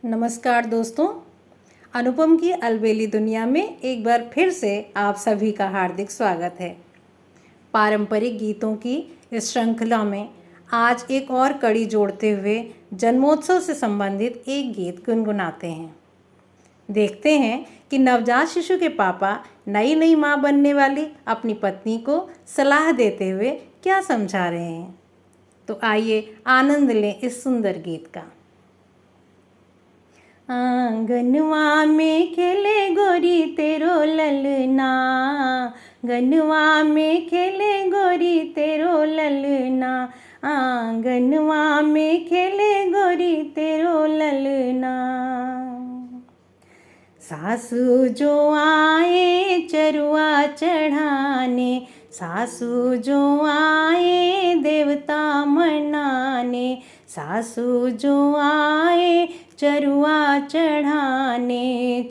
नमस्कार दोस्तों, अनुपम की अलबेली दुनिया में एक बार फिर से आप सभी का हार्दिक स्वागत है। पारंपरिक गीतों की इस श्रृंखला में आज एक और कड़ी जोड़ते हुए जन्मोत्सव से संबंधित एक गीत गुनगुनाते हैं। देखते हैं कि नवजात शिशु के पापा नई नई माँ बनने वाली अपनी पत्नी को सलाह देते हुए क्या समझा रहे हैं। तो आइए आनंद लें इस सुंदर गीत का। आंगनवा में खेले गोरी तेरो ललना, आंगनवा में खेले गोरी तेरो ललना, आंगनवा में खेले गोरी तेरो ललना। सासू जो आए चरुआ चढ़ाने, सासू जो आए देवता मनाने, सासू जो आए चरुआ चढ़ाने,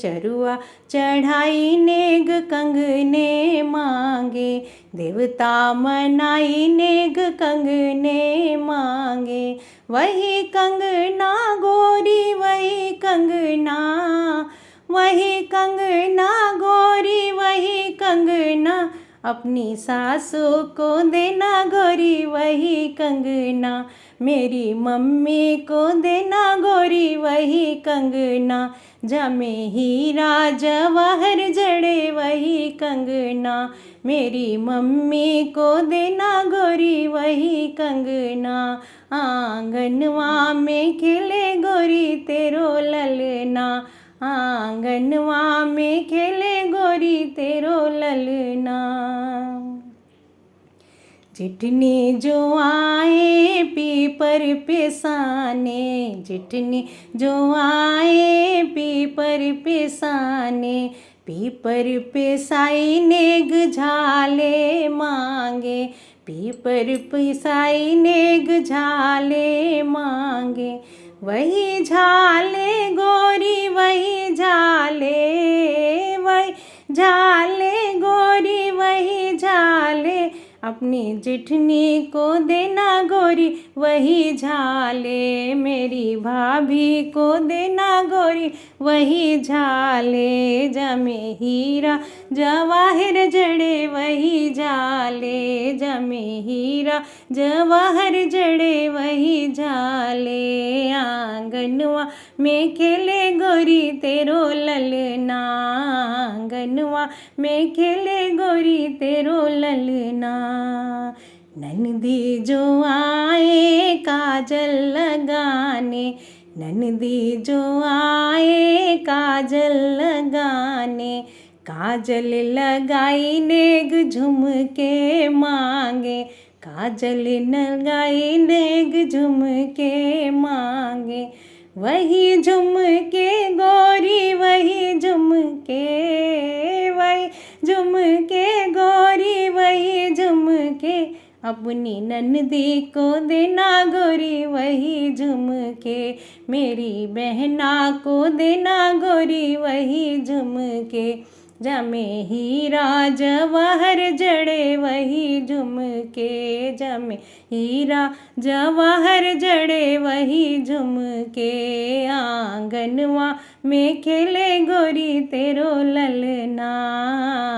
चरुआ चढ़ाई नेग कंगने मांगे, देवता मनाई नेग कंगने मांगे। वही कंगना गोरी वही कंगना, वही कंगना गोरी वही कंगना, अपनी सासू को देना गोरी वही कंगना, मेरी मम्मी को देना गोरी वही कंगना, जमे हीरा जवाहर जड़े वही कंगना, मेरी मम्मी को देना गोरी वही कंगना। आंगनवा में खेले गोरी तेरो ललना, आंगनवा में खेले गोरी तेरो ललना। जिठनी जो आए पीपर पिसाने, जिठनी जो आए पीपर पिसाने, पीपर पिसाई नेग झाले मांगे, पीपर पिसाई नेग झाले मांगे। वही झाले गोरी वही झाले, वही झाले गोरी वही झाले, अपनी जिठनी को देना गोरी वही झाले, मेरी भाभी को देना गोरी वही झाले, जमे हीरा जवाहर जड़े वही झाले, जमे हीरा जवाहर जड़े वही झाले। आंगनवा में खेले गोरी तेरो ललना, आंगनवा में खेले गोरी तेरो ललना। ननदी जो आए काजल लगाने, ननदी जो आए काजल लगाने, काजल लगाई नेग झुमके मांगे, काजल लगाई नेग झुमके मांगे। वही झुमके गोरी वही झुमके, वही झुमके गोरी वही झुमके, अपनी ननदी को देना गोरी वही झुमके, मेरी बहना को देना गोरी वही झुमके, जमे हीरा जवाहर जड़े वही झुमके, जमे हीरा जवाहर जड़े वही झुमके। आंगनवा में खेले गोरी तेरो ललना,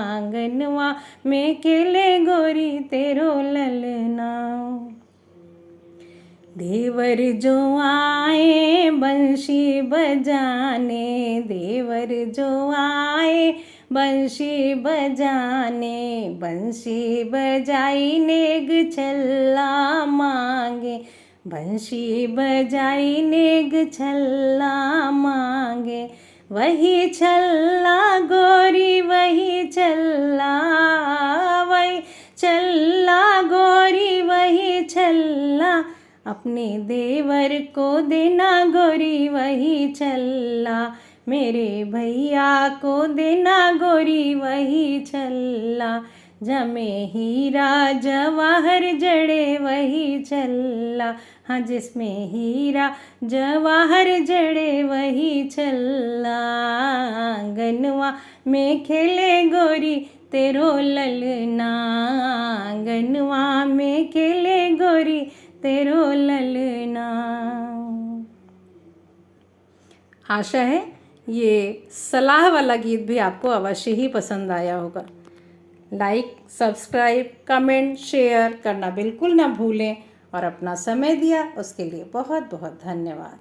आंगनवा में खेले गोरी तेरो ललना। देवर जो आए बंशी बजाने, देवर जो आए बंशी बजाने, बंशी बजाई नेग छल्ला मांगे, बंशी बजाई नेग छल्ला मांगे। वही छल्ला गोरी वही छल्ला, वही छल्ला गोरी वही छल्ला, अपने देवर को देना गोरी वही छल्ला, मेरे भैया को देना गोरी वही छल्ला, जमे हीरा जवाहर जड़े वही छल्ला। हाँ, जिसमें हीरा जवाहर जड़े वही छल्ला। आंगनवा में खेले गोरी तेरो ललना, आंगनवा में खेले गोरी तेरो ललना। आशा है ये सलाह वाला गीत भी आपको अवश्य ही पसंद आया होगा। लाइक, सब्सक्राइब, कमेंट, शेयर करना बिल्कुल ना भूलें और अपना समय दिया उसके लिए बहुत बहुत धन्यवाद।